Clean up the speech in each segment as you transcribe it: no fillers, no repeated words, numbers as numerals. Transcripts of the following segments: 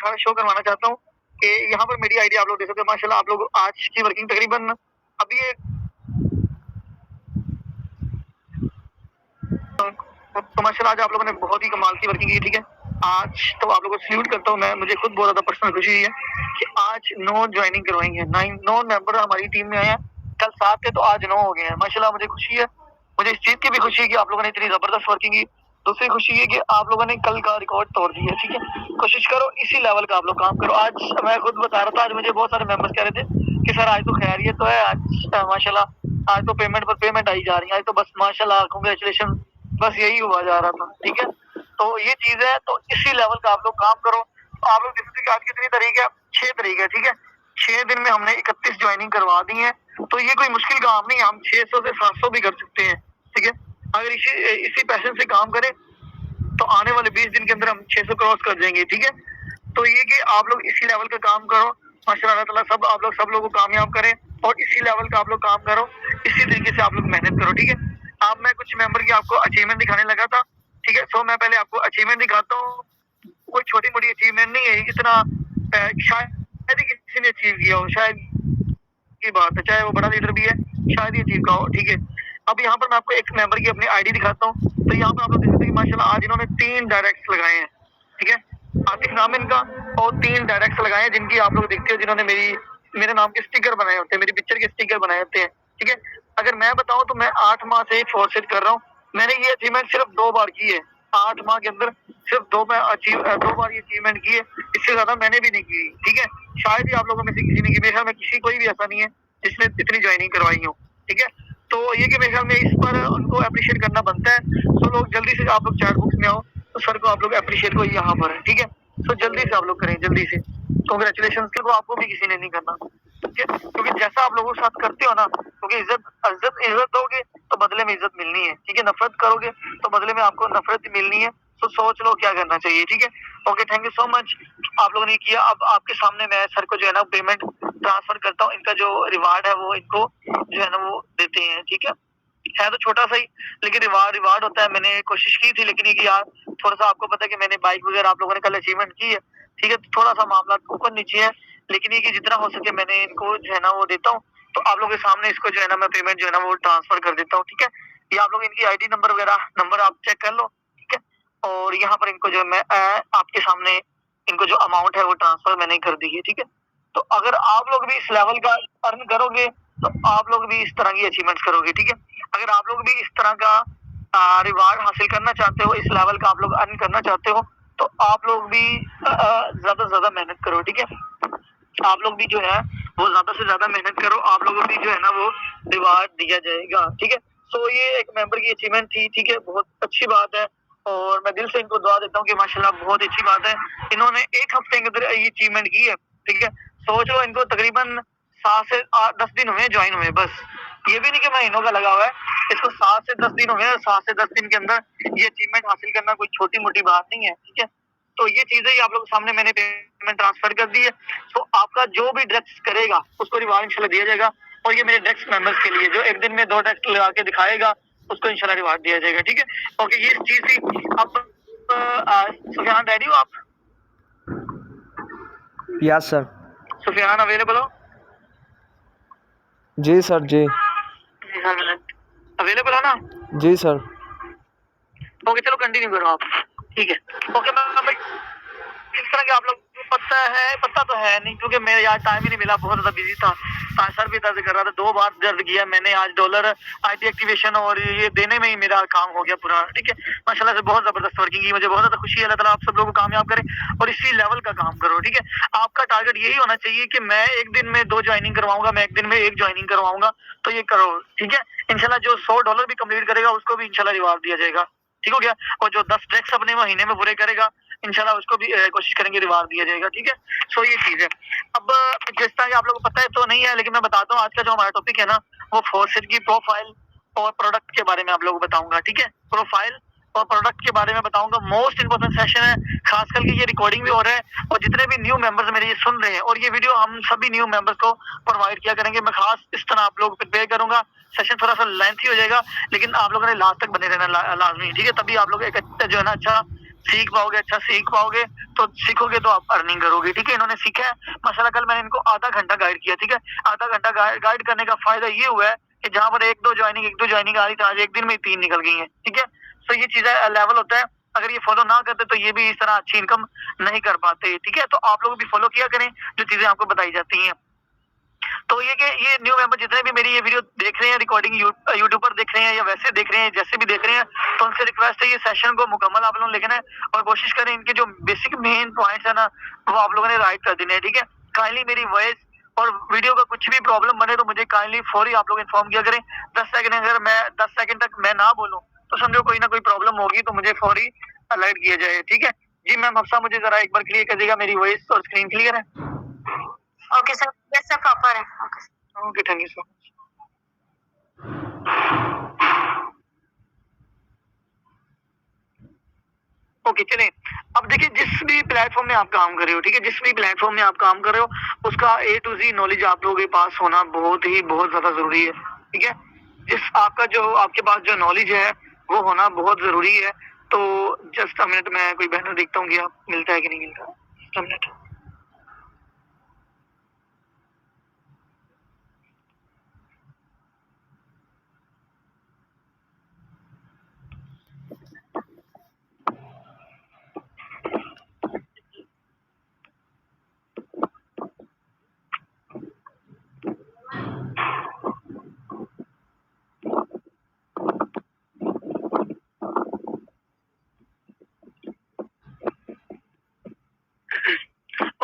दिखा शो करवाना चाहता हूँ कि यहाँ पर मेरी आईडी आप लोग देख सकते हो। माशाल्लाह आप लोग आज की वर्किंग तकरीबन अभी ये तो माशाल्लाह आज आप लोगों ने बहुत ही कमाल की वर्किंग की, ठीक है। आज तो आप लोगों को सैल्यूट करता हूँ मैं, मुझे खुद बहुत ज़्यादा पर्सनल खुशी हुई है कि आज 9 ज्वाइनिंग करवाई है। 9 मेंबर हमारी टीम में आए हैं, कल 7 थे तो आज 9 हो गए हैं। माशाल्लाह मुझे खुशी है, मुझे इस चीज़ की भी खुशी है कि आप लोगों ने इतनी ज़बरदस्त वर्किंग की। दूसरी खुशी है कि आप लोगों ने कल का रिकॉर्ड तोड़ दिया, ठीक है। कोशिश करो इसी लेवल का आप लोग काम करो। आज मैं खुद बता रहा था, आज मुझे बहुत सारे मेंबर्स कह रहे थे कि सर आज तो खैरियत तो है, आज माशाल्लाह आज तो पेमेंट पर पेमेंट आई जा रही है, आज तो बस माशाल्लाह कांग्रेचुलेशन, बस यही हुआ जा रहा था, ठीक है। तो ये चीज़ है, तो इसी लेवल का आप लोग काम करो। आप लोग जैसे कि आज कितनी तारीख है, 6 तारीख है, ठीक है। 6 दिन में हमने 31 ज्वाइनिंग करवा दी है, तो ये कोई मुश्किल काम नहीं है, हम 600 से 700 भी कर सकते हैं, ठीक है। अगर इसी पैशन से काम करें तो आने वाले 20 दिन के अंदर हम 600 क्रॉस कर जाएंगे, ठीक है। तो ये कि आप लोग इसी लेवल का काम करो, माशाल्लाह अल्लाह ताला सब आप लोग सब लोगों को कामयाब करें, और इसी लेवल का आप लोग काम करो, इसी तरीके से आप लोग मेहनत करो, ठीक है। अब मैं कुछ मेंबर की आपको अचीवमेंट दिखाने लगा था, ठीक है। सो मैं पहले आपको अचीवमेंट दिखाता हूँ। कोई छोटी मोटी अचीवमेंट नहीं है, इतना शायद ही किसी ने अचीव किया हो, शायद की बात है, चाहे वो बड़ा लीडर भी है, शायद ही अचीव का हो, ठीक है। अब यहाँ पर मैं आपको एक मेंबर की अपनी आईडी दिखाता हूँ। तो यहाँ पर आप लोग देख सकते हैं कि माशाल्लाह आज इन्होंने 3 डायरेक्ट्स लगाए हैं, ठीक है। आतिफ नाम है इनका, और 3 डायरेक्ट्स लगाए हैं जिनकी आप लोग देखते हो, जिन्होंने मेरे नाम के स्टिकर बनाए होते हैं, मेरी पिक्चर के स्टिकर बनाए होते हैं, ठीक है। अगर मैं बताऊं तो मैं 8 माह से फोर्सेट कर रहा हूँ। मैंने ये अचीवमेंट सिर्फ 2 बार की है, 8 माह के अंदर सिर्फ 2 बार ये अचीवमेंट की है, इससे ज्यादा मैंने भी नहीं की, ठीक है। शायद ही आप लोगों में से किसी ने की, मेरे ख्याल में किसी कोई भी ऐसा नहीं है जिसने इतनी ज्वाइनिंग करवाई हो, ठीक है। तो ये कि मेरे ख्याल में इस पर उनको अप्रिशिएट करना बनता है। तो लोग जल्दी से आप लोग चैट बुक्स में आओ, तो सर को आप लोग अप्रिशिएट को यहाँ पर है, ठीक है। तो जल्दी से आप लोग करें, जल्दी से कांग्रेचुलेशन को आपको भी किसी ने नहीं करना, ठीक है। क्योंकि जैसा आप लोगों के साथ करते हो ना, क्योंकि इज्जत दोगे तो बदले में इज्जत मिलनी है, ठीक है। नफरत करोगे तो बदले में आपको नफरत मिलनी है। तो सोच लो क्या करना चाहिए, ठीक है। Okay, thank you so much, आप लोगों ने किया। अब आपके सामने मैं सर को जो है ना पेमेंट ट्रांसफर करता हूँ, इनका जो रिवार्ड है वो इनको जो है ना वो देते हैं, ठीक है तो छोटा सा ही, लेकिन रिवार्ड होता है। मैंने कोशिश की थी, लेकिन ये कि यार थोड़ा सा आपको पता है कि मैंने बाइक वगैरह आप लोगों ने कल अचीवमेंट की है, ठीक है। थोड़ा सा मामला ऊपर नीचे है, लेकिन ये कि जितना हो सके मैंने इनको जो है ना वो देता हूँ। तो आप लोगों के सामने इसको जो है ना मैं पेमेंट जो है ना वो ट्रांसफर कर देता हूँ, ठीक है। ये आप लोग इनकी आईडी नंबर वगैरह नंबर आप चेक कर लो, ठीक है। और यहाँ पर इनको जो मैं आपके सामने इनको जो अमाउंट है वो ट्रांसफर मैंने कर दी है, ठीक है। तो अगर आप लोग भी इस लेवल का अर्न करोगे तो आप लोग भी इस तरह की अचीवमेंट्स करोगे, ठीक है। अगर आप लोग भी इस तरह का रिवार्ड हासिल करना चाहते हो, इस लेवल का आप लोग अर्न करना चाहते हो, तो आप लोग भी ज्यादा से ज्यादा मेहनत करो, ठीक है। आप लोग भी जो है वो ज्यादा से ज्यादा मेहनत करो, आप लोगों को भी जो है ना वो रिवार्ड दिया जाएगा, ठीक है। तो ये एक मेंबर की अचीवमेंट थी, ठीक है, बहुत अच्छी बात है। और मैं दिल से इनको दुआ देता हूँ कि माशाल्लाह बहुत अच्छी बात है, इन्होंने 1 हफ्ते के अंदर ये अचीवमेंट की है, ठीक है। सोच लो इनको तकरीबन 7 से 10 दिन हुए ज्वाइन हुए, बस ये भी नहीं कि महीनों का लगा हुआ है, इसको 7 से 10 दिन हुए, 7 से 10 दिन के अंदर ये अचीवमेंट हासिल करना कोई छोटी मोटी बात नहीं है, ठीक है। तो ये चीजें ही आप लोग सामने मैंने पेमेंट ट्रांसफर कर दी है। तो आपका जो भी ड्रग्स करेगा उसको रिवार्ड इंशाल्लाह दिया जाएगा। और ये मेरे ड्रग्स मेंबर्स के लिए जो एक दिन में 2 ड्रग्स लगा के दिखाएगा उसको इंशाल्लाह रिवार्ड दिया जाएगा, ठीक है। ओके, ये चीज थी। अब सुफियान रेडी हो आप? Yes sir. सुफियान अवेलेबल हो? जी सर जी। अवेलेबल हो ना? जी सर। ओके, चलो कंटिन्यू करो आप, ठीक है। ओके मैं इस तरह के आप लोग को पता तो है नहीं, क्योंकि मेरे यार टाइम ही नहीं मिला, बहुत ज्यादा बिजी था, सर भी दर्द कर रहा था, 2 बार दर्द किया मैंने। आज डॉलर आईटी एक्टिवेशन और ये देने में ही मेरा काम हो गया पूरा, ठीक है। माशाल्लाह से बहुत जबरदस्त वर्किंग की, मुझे बहुत ज्यादा खुशी है। अल्लाह ताला आप सब लोगों को कामयाब करे और इसी लेवल का काम करो, ठीक है। आपका टारगेट यही होना चाहिए कि मैं एक दिन में 2 ज्वाइनिंग करवाऊंगा, मैं एक दिन में 1 ज्वाइनिंग करवाऊंगा, तो ये करो, ठीक है। इंशाल्लाह जो $100 भी कंप्लीट करेगा उसको भी इंशाल्लाह रिवार्ड दिया जाएगा, ठीक हो गया। और जो 10 ट्रैक्स अपने महीने में पूरे करेगा इंशाल्लाह उसको भी कोशिश करेंगे रिवार्ड दिया जाएगा, ठीक है। सो ये चीज है। अब जिस तरह आप लोगों को पता है तो नहीं है, लेकिन मैं बताता हूँ आज का जो हमारा टॉपिक है ना वो फोर्सेट की प्रोफाइल और प्रोडक्ट के बारे में आप लोगों को बताऊंगा, ठीक है। प्रोफाइल और प्रोडक्ट के बारे में बताऊंगा, मोस्ट इंपोर्टेंट सेशन है, खास करके ये रिकॉर्डिंग भी हो रहा है और जितने भी न्यू मेंबर्स मेरे ये सुन रहे हैं, और ये वीडियो हम सभी न्यू मेंबर्स को प्रोवाइड किया करेंगे। मैं खास इस तरह आप लोग प्रिपेयर करूंगा, सेशन थोड़ा सा लेंथी हो जाएगा, लेकिन आप लोगों ने लास्ट तक बने रहना लाजमी, ठीक है। तभी आप लोग एक जो है ना अच्छा सीख पाओगे, अच्छा सीख पाओगे, तो सीखोगे तो आप अर्निंग करोगे, ठीक है। इन्होंने सीखा है माशाल्लाह, कल मैंने इनको आधा घंटा गाइड किया, ठीक है। आधा घंटा गाइड करने का फायदा ये हुआ है कि जहाँ पर एक दो ज्वाइनिंग आ रही थी, आज एक दिन में 3 निकल गई है, ठीक है। तो ये चीजें लेवल होता है, अगर ये फॉलो ना करते तो ये भी इस तरह अच्छी इनकम नहीं कर पाते, ठीक है। तो आप लोग भी फॉलो किया करें जो चीजें आपको बताई जाती हैं। तो ये कि ये न्यू मेंबर जितने भी मेरी ये वीडियो देख रहे हैं, रिकॉर्डिंग यूट्यूब पर देख रहे हैं या वैसे देख रहे हैं, जैसे भी देख रहे हैं, तो उनसे रिक्वेस्ट है ये सेशन को मुकम्मल आप लोगों ने लिखना है और कोशिश करें इनके जो बेसिक मेन पॉइंट्स है ना वो आप लोगों ने राइट कर देने हैं, ठीक है। काइंडली मेरी वॉइस और वीडियो का कुछ भी प्रॉब्लम बने तो मुझे काइंडली फौरी आप लोग इन्फॉर्म किया करें। 10 सेकंड, अगर मैं 10 सेकंड तक मैं ना बोलूँ तो समझो कोई ना कोई प्रॉब्लम होगी, तो मुझे फौरी अलर्ट किया जाए, ठीक है। जी मैम हफ्सा, मुझे जरा एक बार क्लियर कर देगा, मेरी वॉइस और स्क्रीन क्लियर है? Okay sir, yes sir, proper है। Okay, thank you sir. Okay चलें, अब देखिए जिस भी प्लेटफॉर्म में आप काम कर रहे हो, ठीक है, जिस भी प्लेटफॉर्म में आप काम कर रहे हो उसका A to Z नॉलेज आप लोगों के पास होना बहुत ज्यादा जरूरी है, ठीक है। जिस आपका जो आपके पास जो नॉलेज है वो होना बहुत जरूरी है। तो जस्ट अ मिनट, मैं कोई बैनर देखता हूँ कि आप मिलता है कि नहीं मिलता, जस्ट अ मिनट।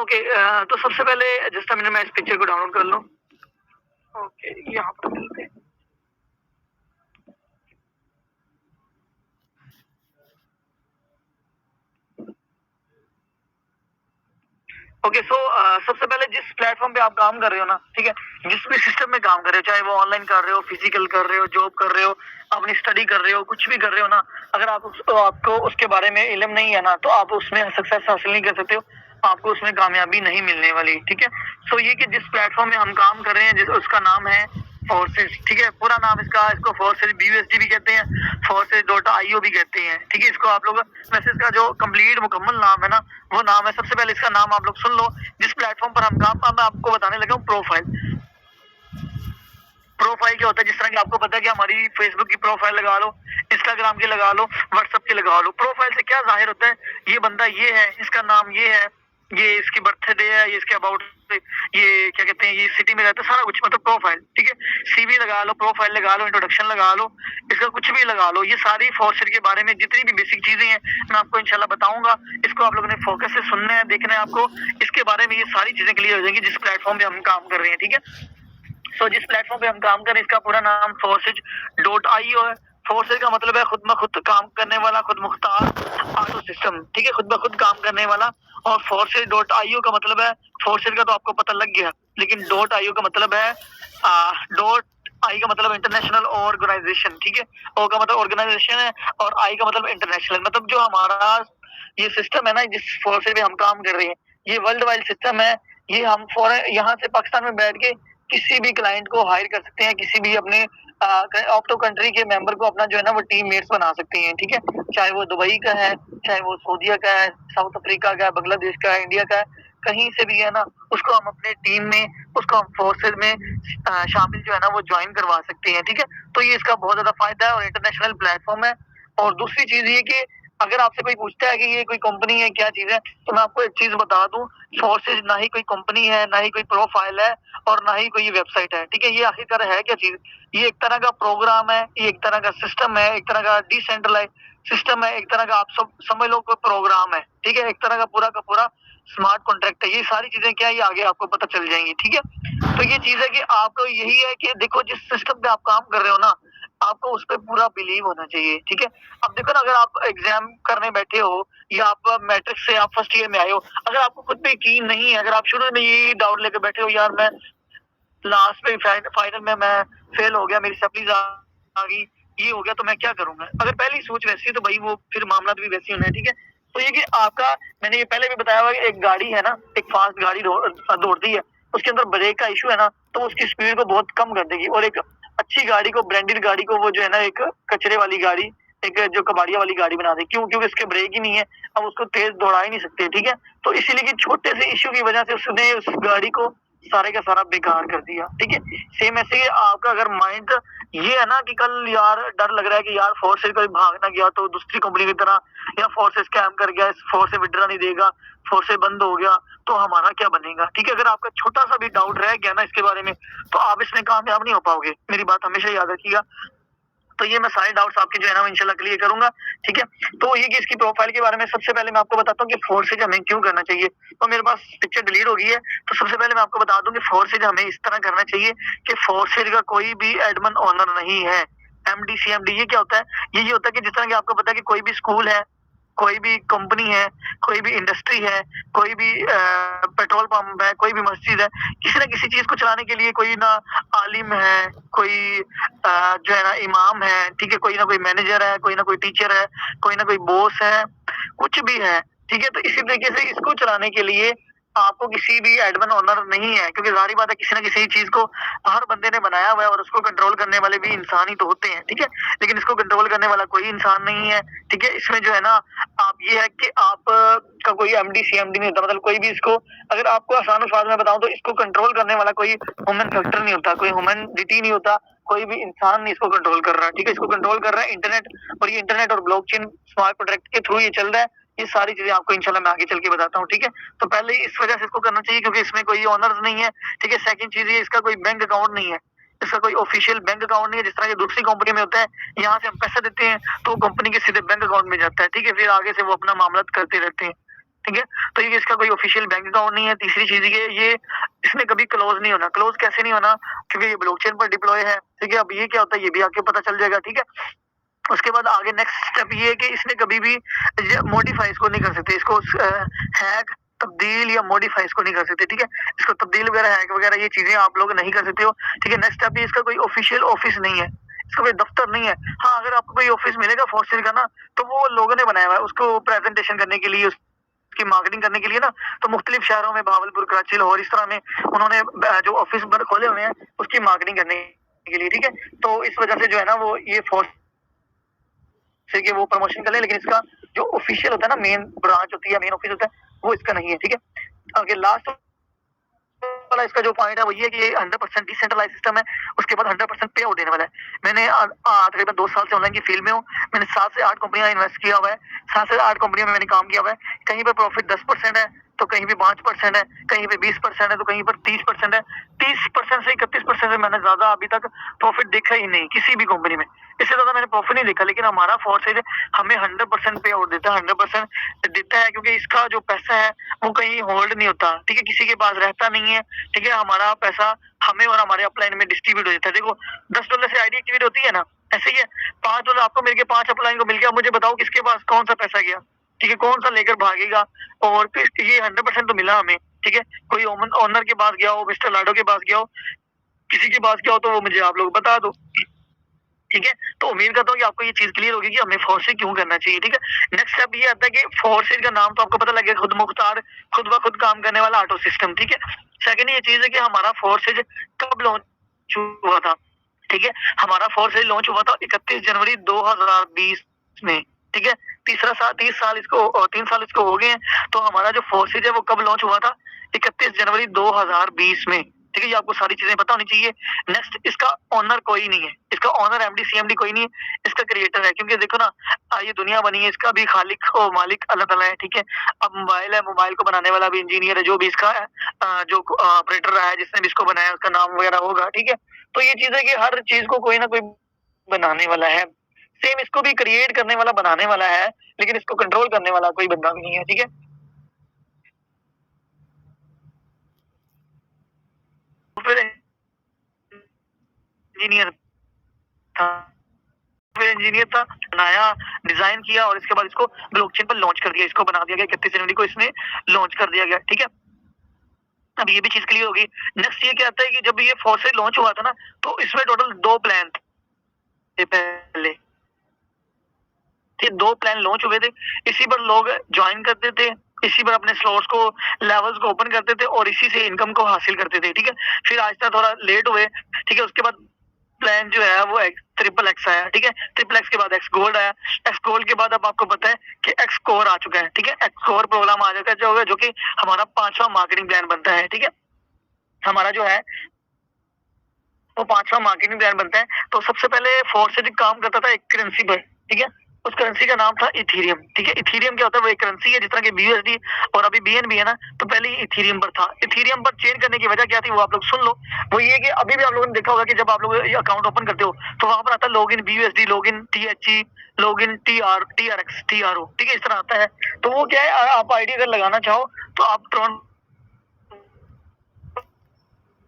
ओके, तो सबसे पहले जस्ट अ मिनट, मैं इस पिक्चर को डाउनलोड कर लूँ। ओके, यहाँ पर मिलते हैं। ओके सो सबसे पहले जिस प्लेटफॉर्म पे आप काम कर रहे हो ना, ठीक है, जिस भी सिस्टम में काम कर रहे हो, चाहे वो ऑनलाइन कर रहे हो, फिजिकल कर रहे हो, जॉब कर रहे हो, अपनी स्टडी कर रहे हो, कुछ भी कर रहे हो ना, अगर आपको उसके बारे में इल्म नहीं है ना, तो आप उसमें सक्सेस हासिल नहीं कर सकते हो, आपको उसमें कामयाबी नहीं मिलने वाली, ठीक है। सो ये कि जिस प्लेटफॉर्म में हम काम कर रहे हैं उसका नाम है फोर्सेज, ठीक है। पूरा नाम इसको फोर्सेज BUSD भी कहते हैं, forces.io भी कहते हैं, ठीक है। इसको आप लोग वैसे इसका जो कंप्लीट मुकम्मल नाम है ना वो नाम है, सबसे पहले इसका नाम आप लोग सुन लो। जिस प्लेटफॉर्म पर हम काम, मैं आपको बताने लगा हूँ प्रोफाइल। प्रोफाइल क्या होता है, जिस तरह की आपको पता है कि हमारी फेसबुक की प्रोफाइल लगा लो, इंस्टाग्राम की लगा लो, व्हाट्सएप की लगा लो। प्रोफाइल से क्या जाहिर होता है, ये बंदा ये है, इसका नाम ये है, ये इसकी बर्थडे है, ये इसके अबाउट, ये क्या कहते हैं, ये सिटी में रहता है, सारा कुछ मतलब प्रोफाइल, ठीक है। CV लगा लो, प्रोफाइल लगा लो, इंट्रोडक्शन लगा लो, इसका कुछ भी लगा लो। ये सारी फोर्सेज के बारे में जितनी भी बेसिक चीजें हैं मैं आपको इंशाल्लाह बताऊंगा। इसको आप लोगों ने फोकस से सुनना है, देखना है आपको। इसके बारे में ये सारी चीजें क्लियर हो जाएंगी जिस प्लेटफॉर्म पे हम काम कर रहे हैं, ठीक है। सो जिस प्लेटफॉर्म पे हम काम करें इसका पूरा नाम forces.io है। फोर्सेज का मतलब है खुद ब खुद काम करने वाला, खुद मुख्तार ऑटो सिस्टम, ठीक है, खुद ब खुद काम करने वाला। और forces.io का मतलब है, फोर्सेज का तो आपको पता लग गया, लेकिन .io का मतलब है डॉट आई का मतलब इंटरनेशनल ऑर्गेनाइजेशन, ठीक है। ओ का मतलब ऑर्गेनाइजेशन है और आई का मतलब इंटरनेशनल, मतलब जो हमारा ये सिस्टम है ना, जिस फोर्सेज में हम काम कर रहे हैं, ये वर्ल्ड वाइड सिस्टम है। ये हम फॉरेन यहाँ से पाकिस्तान में बैठ के किसी भी क्लाइंट को हायर कर सकते हैं, किसी भी अपने आउट ऑफ कंट्री के मेंबर को अपना जो है ना वो टीम मेट्स बना सकते हैं, ठीक है। चाहे वो दुबई का है, चाहे वो सऊदीया का है, साउथ अफ्रीका का है, बांग्लादेश का है, इंडिया का है, कहीं से भी है ना, उसको हम अपने टीम में, उसको हम फोर्सेज में शामिल जो है ना वो ज्वाइन करवा सकते हैं, ठीक है। तो ये इसका बहुत ज्यादा फायदा है और इंटरनेशनल प्लेटफॉर्म है। और दूसरी चीज ये कि अगर आपसे कोई पूछता है कि ये कोई कंपनी है, क्या चीज है, तो मैं आपको एक चीज बता दूं, फोर्सेज ना ही कोई कंपनी है, ना ही कोई प्रोफाइल है और ना ही कोई वेबसाइट है, ठीक है। ये आखिरकार है क्या चीज, ये एक तरह का प्रोग्राम है, ये एक तरह का सिस्टम है, एक तरह का डिसेंट्रलाइज सिस्टम है, एक तरह का आप सब समझ लो कोई प्रोग्राम है, ठीक है। एक तरह का पूरा स्मार्ट कॉन्ट्रैक्ट है। ये सारी चीजें क्या है, ये आगे आपको पता चल जाएंगी, ठीक है। तो ये चीज है कि आपको यही है कि देखो जिस सिस्टम पे आप काम कर रहे हो ना, आपको उस पर पूरा बिलीव होना चाहिए, ठीक है। अब देखो ना, अगर आप एग्जाम करने बैठे हो या आप मैट्रिक से आप फर्स्ट ईयर में आए हो, अगर आपको खुद पे यकीन नहीं है, अगर आप शुरू में यही डाउट लेके बैठे हो, यार मैं लास्ट में फाइनल में मैं फेल हो गया, मेरी सप्लीज आ गई, ये हो गया, तो मैं क्या करूंगा। अगर पहली सोच वैसी है तो भाई वो फिर मामला भी वैसे होना है, ठीक है। तो ये कि आपका, मैंने ये पहले भी बताया हुआ कि एक गाड़ी है ना, एक फास्ट गाड़ी दौड़ती है, उसके अंदर ब्रेक का इशू है ना, तो उसकी स्पीड को बहुत कम कर देगी। और एक अच्छी गाड़ी को, ब्रांडेड गाड़ी को, वो जो है ना एक कचरे वाली गाड़ी एक जो कबाड़िया वाली गाड़ी बना दी। क्यों? क्योंकि उसके ब्रेक ही नहीं है, अब उसको तेज दौड़ा ही नहीं सकते, ठीक है। तो इसीलिए कि छोटे से इश्यू की वजह से उसने उस गाड़ी को सारे का सारा बेकार कर दिया, ठीक है। सेम ऐसे ही आपका अगर माइंड ये है ना कि कल यार डर लग रहा है कि यार फोर्स से कोई भाग ना गया तो दूसरी कंपनी की तरह, या फोर्स से स्कैम कर गया, फोर्स से विड्रॉ नहीं देगा, फोर्स से बंद हो गया, तो हमारा क्या बनेगा, ठीक है। अगर आपका छोटा सा भी डाउट रह गया ना इसके बारे में, तो आप इसमें कामयाब नहीं हो पाओगे। मेरी बात हमेशा याद रखिएगा। तो ये मैं सारे डाउट्स आपके जो है ना इंशाल्लाह क्लियर करूंगा, ठीक है। तो ये कि इसकी प्रोफाइल के बारे में सबसे पहले मैं आपको बताता हूँ कि फोर्सेज हमें क्यों करना चाहिए। तो मेरे पास पिक्चर डिलीट हो गई है, तो सबसे पहले मैं आपको बता दूं कि फोर्सेज हमें इस तरह करना चाहिए कि फोर्सेज का कोई भी एडमन ओनर नहीं है। एमडी सीएमडी ये क्या होता है? ये होता है कि जिस तरह की आपको पता है कि कोई भी स्कूल है, कोई भी कंपनी है, कोई भी इंडस्ट्री है, कोई भी पेट्रोल पंप है, कोई भी मस्जिद है, किसी ना किसी चीज को चलाने के लिए कोई ना आलिम है, कोई जो है ना इमाम है, ठीक है, कोई ना कोई मैनेजर है, कोई ना कोई टीचर है, कोई ना कोई बॉस है, कुछ भी है, ठीक है। तो इसी तरीके से इसको चलाने के लिए आपको किसी भी एडमिन ओनर नहीं है, क्योंकि जाहिर बात है किसी ना किसी चीज को हर बंदे ने बनाया हुआ है और उसको कंट्रोल करने वाले भी इंसान ही तो होते हैं, ठीक है। लेकिन इसको कंट्रोल करने वाला कोई इंसान नहीं है, ठीक है। इसमें जो है ना आप ये है कि आप का कोई एमडी सीएमडी नहीं होता, मतलब कोई भी इसको, अगर आपको आसान अल्फाज में बताऊं तो इसको कंट्रोल करने वाला कोई ह्यूमन फैक्टर नहीं होता, कोई ह्यूमनिटी नहीं होता, कोई भी इंसान नहीं इसको कंट्रोल कर रहा, ठीक है। इसको कंट्रोल कर रहा है इंटरनेट, और ये इंटरनेट और ब्लॉकचेन स्मार्ट कॉन्ट्रैक्ट के थ्रू ये चल रहा है। ये सारी चीजें आपको इंशाल्लाह मैं आगे चल के बताता हूँ, ठीक है। तो पहले इस वजह से इसको करना चाहिए क्योंकि इसमें कोई ऑनर्स नहीं है, ठीक है। सेकंड चीज ये इसका कोई बैंक अकाउंट नहीं है, इसका कोई ऑफिशियल बैंक अकाउंट नहीं है, जिस तरह की दूसरी कंपनी में होता है, यहाँ से हम पैसा देते हैं तो कंपनी के सीधे बैंक अकाउंट में जाता है, ठीक है। फिर आगे से वो अपना मामला करते रहते हैं, ठीक है। तो ये इसका कोई ऑफिशियल बैंक अकाउंट नहीं है। तीसरी चीज ये इसमें कभी क्लोज नहीं होना। क्लोज कैसे नहीं होना? क्योंकि ये ब्लॉकचेन पर डिप्लॉय है, ठीक है। अब ये क्या होता है ये भी आपको पता चल जाएगा, ठीक है। उसके बाद आगे नेक्स्ट स्टेप ये है कि इसने कभी भी मॉडिफाई इसको नहीं कर सकते, इसको हैक तब्दील या मॉडिफाई इसको नहीं कर सकते, ठीक है। इसको तब्दील वगैरह हैक वगैरह ये चीजें आप लोग नहीं कर सकते हो, ठीक है। नेक्स्ट स्टेप इसका कोई ऑफिशियल ऑफिस नहीं है, इसका कोई दफ्तर नहीं है। हाँ, अगर आपको कोई ऑफिस मिलेगा फोर्सेज का ना, तो वो लोगों ने बनाया हुआ है उसको प्रेजेंटेशन करने के लिए, उसकी मार्केटिंग करने के लिए ना। तो मुख्तलिफ शहरों में भावलपुर, कराची, लाहौर इस तरह में उन्होंने जो ऑफिस खोले हुए हैं उसकी मार्केटिंग करने के लिए, ठीक है। तो इस वजह से जो है ना वो ये फोर्स से कि वो प्रमोशन कर ले, लेकिन इसका जो ऑफिशियल होता है ना, मेन ब्रांच होती है, मेन ऑफिस होता है, वो इसका नहीं है, ठीक है। आगे लास्ट वाला इसका जो पॉइंट है वो ये है कि ये 100% डिसेंट्रलाइज सिस्टम है। उसके बाद 100% पे आउट देने वाला है। मैंने तकरीबन 2 साल से ऑनलाइन की फील्ड में हूँ। मैंने 7 से 8 कंपनियां इन्वेस्ट किया हुआ है, 7 से 8 कंपनियों में मैंने काम किया हुआ है। कहीं पर प्रॉफिट 10% है, तो कहीं पे 5% है, कहीं पे 20% है, तो कहीं पर 30% है। 30% से 31% से मैंने ज्यादा अभी तक प्रॉफिट देखा ही नहीं किसी भी कंपनी में। इससे ज्यादा मैंने प्रॉफिट नहीं देखा। लेकिन हमारा फोर्सेज हमें 100% पे आउट देता है, 100% देता है, क्योंकि इसका जो पैसा है वो कहीं होल्ड नहीं होता, ठीक है, किसी के पास रहता नहीं है, ठीक है। हमारा पैसा हमें और हमारे अपलाइन में डिस्ट्रीब्यूट हो जाता है। देखो $10 से आईडी एक्टिवेट होती है ना, ऐसे ही है। $5 आपको मिल गया, 5 अपलाइन को मिल गया। मुझे बताओ किसके पास कौन सा पैसा गया, ठीक है, कौन सा लेकर भागेगा। और फिर ये 100% तो मिला हमें, ठीक है। कोई ओनर के पास गया हो, मिस्टर लाडो के पास गया हो, किसी के पास गया हो, तो वो मुझे आप लोग बता दो, ठीक है। तो उम्मीद करता हूँ कि आपको ये चीज क्लियर होगी कि हमें फोर्सेज क्यों करना चाहिए, ठीक है। नेक्स्ट स्टेप ये आता है कि फोर्सेज का नाम तो आपको पता लग गया, खुद मुख्तार, खुद ब खुद काम करने वाला ऑटो सिस्टम, ठीक है। सेकंड ये चीज है कि हमारा फोर्सेज कब लॉन्च हुआ था, ठीक है। हमारा फोर्सेज लॉन्च हुआ था 31 जनवरी 2020 में, ठीक है। 3 साल इसको हो गए हैं। तो हमारा जो फोर्सेज है वो कब लॉन्च हुआ था? 31 जनवरी 2020 में, ठीक है। ये आपको सारी चीजें पता होनी चाहिए। नेक्स्ट, इसका ऑनर कोई नहीं है, इसका ऑनर एमडी सीएमडी कोई नहीं है, इसका क्रिएटर है। क्योंकि देखो ना, ये दुनिया बनी है, इसका भी खालिक और मालिक अल्लाह ताला है, ठीक है। अब मोबाइल है, मोबाइल को बनाने वाला भी इंजीनियर है, जो भी इसका है, जो ऑपरेटर रहा है, जिसने भी इसको बनाया, उसका नाम वगैरह होगा, ठीक है। तो ये चीज है कि हर चीज को कोई ना कोई बनाने वाला है। सेम इसको भी क्रिएट करने वाला, बनाने वाला है, लेकिन इसको कंट्रोल करने वाला कोई बंदा भी नहीं है, ठीक है। फिर इंजीनियर था, इंजीनियर था, बनाया, डिजाइन किया, और इसके बाद इसको ब्लॉकचेन पर लॉन्च कर दिया। इसको बना दिया गया 31 जनवरी को, इसमें लॉन्च कर दिया गया, ठीक है। अब ये भी चीज क्लियर होगी। नेक्स्ट ये क्या आता है कि जब ये फोर्सेज लॉन्च हुआ था ना, तो इसमें टोटल 2 प्लान थे पहले, थे 2 प्लान लॉन्च हुए थे। इसी पर लोग ज्वाइन करते थे, इसी पर अपने स्लॉट्स को, लेवल्स को ओपन करते थे, और इसी से इनकम को हासिल करते थे, ठीक है। फिर आहिस्ता थोड़ा लेट हुए, ठीक है। उसके बाद प्लान जो है वो ट्रिपल एक्स आया, ठीक है। ट्रिपल एक्स के बाद एक्स गोल्ड आया, एक्स गोल्ड के बाद अब आपको पता है कि एक्स कोर आ चुका है, ठीक है। एक्स कोर प्रोग्राम आ जाता है जो कि हमारा 5वां मार्केटिंग प्लान बनता है, ठीक है। हमारा जो है वो 5वां मार्केटिंग प्लान बनता है। तो सबसे पहले फोर्सेज काम करता था एक करेंसी पर, ठीक है। उस करेंसी का नाम था इथेरियम, ठीक है। इथेरियम क्या होता है? वो एक करेंसी है जिस तरह के बीयूएसडी और अभी बीएनबी है ना, तो पहले इथेरियम पर था। इथेरियम पर चेंज करने की वजह क्या थी वो आप लोग सुन लो। वो ये कि अभी भी आप लोगों ने देखा होगा कि जब आप लोग ये अकाउंट ओपन करते हो तो वहां पर आता है log in BUSD, log in THE, log in TRX, TRO, ठीक है, इस तरह आता है। तो वो क्या है, आप आईडी अगर लगाना चाहो तो आप ट्रॉन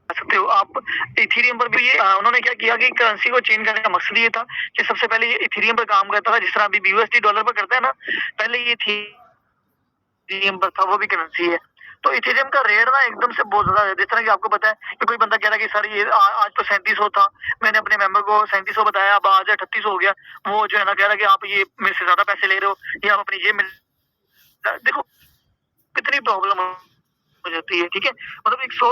सकते हो। आप इथेरियम पर भी ये उन्होंने क्या किया कि करेंसी को चेंज करने का मकसद ये था कि सबसे पहले ये इथेरियम पर काम करता था जिस तरह अभी यूएसडी डॉलर पर करता है ना, पहले ये इथेरियम पर था, वो भी करेंसी है। तो इथेरियम का रेट ना एकदम से बहुत ज्यादा है। जिस तरह की आपको पता है कि कोई बंदा कह रहा है कि सर ये आज तो 3700 था, मैंने अपने मेंबर को 3700 बताया, अब आज 3800 हो गया। वो जो है ना कह रहा है कि आप ये मेरे से ज्यादा पैसे ले रहे हो, या आप अपनी जेब में देखो कितनी प्रॉब्लम हो जाती है, ठीक है। मतलब एक 100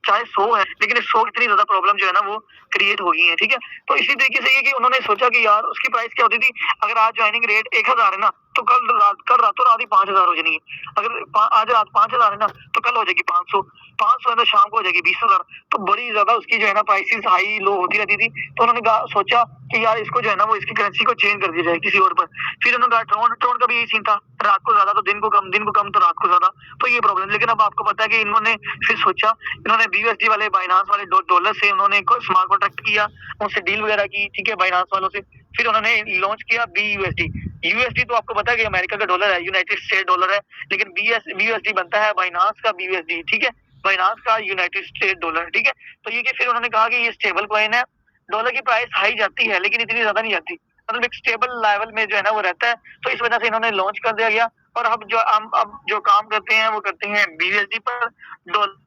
चाहे 100 है लेकिन इस 100 इतनी ज्यादा प्रॉब्लम जो है ना वो क्रिएट हो गई है, ठीक है। तो इसी तरीके से ये कि उन्होंने सोचा कि यार उसकी प्राइस क्या होती थी, अगर आज ज्वाइनिंग रेट 1000 है ना तो कल रातों रात ही 5000 हो जाएगी। अगर आज रात 5000 है ना तो कल हो जाएगी 500, 500 है तो शाम को हो जाएगी 20,000। तो बड़ी ज्यादा उसकी जो है ना प्राइसेस हाई लो होती रहती थी। तो उन्होंने सोचा कि यार इसको जो है ना वो इसकी करेंसी को चेंज कर दिया जाए किसी और पर। फिर उन्होंने कहा ट्रोन ट्रोन का भी यही सीन था, रात को ज्यादा तो दिन को कम, दिन को कम तो रात को ज्यादा, तो ये प्रॉब्लम। लेकिन अब आपको पता है कि इन्होंने फिर सोचा, इन्होंने बीयूएसडी वाले बाइनांस वाले डॉलर से उन्होंने स्मार्ट कॉन्ट्रैक्ट किया, उनसे डील वगैरह की, ठीक है, बाइनांस वालों से। फिर उन्होंने लॉन्च किया बीयूएसडी। यूएसडी तो आपको पता है कि अमेरिका का डॉलर है, यूनाइटेड स्टेट डॉलर है, लेकिन बीयूएसडी बनता है बाइनांस का बीयूएसडी, ठीक है, बाइनांस का यूनाइटेड स्टेट डॉलर, ठीक है। तो ये कि फिर उन्होंने कहा कि ये स्टेबल कॉइन है, डॉलर की प्राइस हाई जाती है लेकिन इतनी ज्यादा नहीं जाती, मतलब एक स्टेबल लेवल में जो है ना वो रहता है। तो इस वजह से इन्होंने लॉन्च कर दिया गया। और अब जो काम करते हैं वो करते हैं बीयूएसडी पर, डॉलर